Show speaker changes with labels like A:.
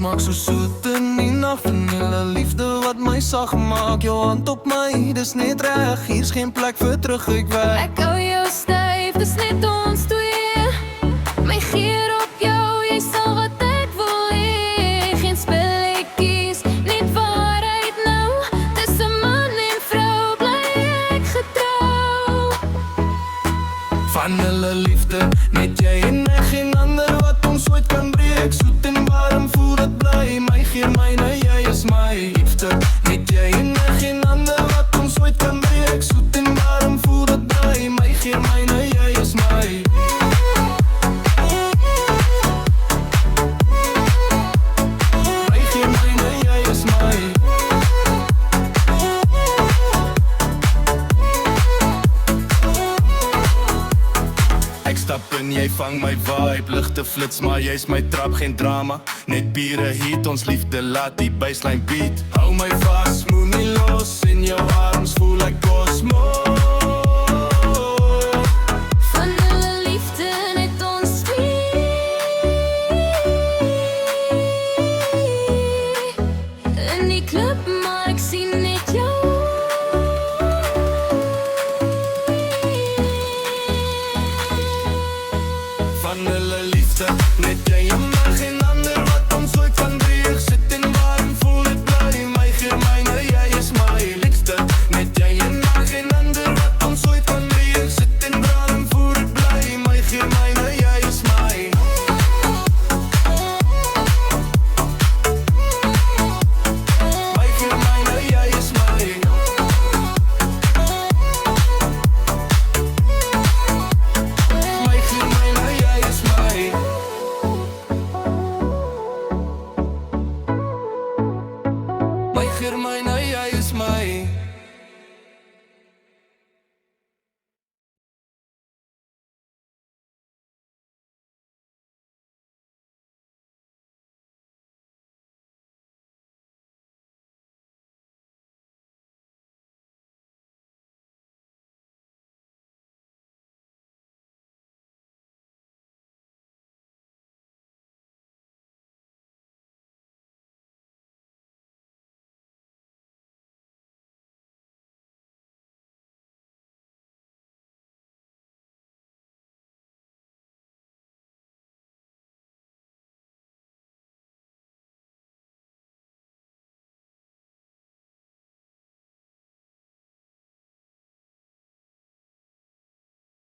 A: smaak so soet in die nag. Vanille liefde wat my sag maak. Jou hand op my, dis net reg. Hier's geen plek vir terug, ek weg.
B: Ek hou jou styf, dis net ons twee. My geer op jou, jy sal wat ek wil hê. Geen spelletjies, net waarheid nou. Dis 'n man en vrou, bly ek getrou.
A: Vanille liefde, net jy en ek, geen ander wat ons ooit kan breek. Soet en warm voel dit bly, my geer myne, jy is my liefde. Net jy en ek, geen ander wat ons ooit kan breek. Soet en warm voel dit bly, my geer myne, jy is my. My geer myne, jy is my. Ek stap in, jy vang my vibe. Ligte flits, maar jy's my trap, geen drama. Net biere heat, ons liefde laat die baseline beat. Hou my vas, moed nie los, in jou arms voel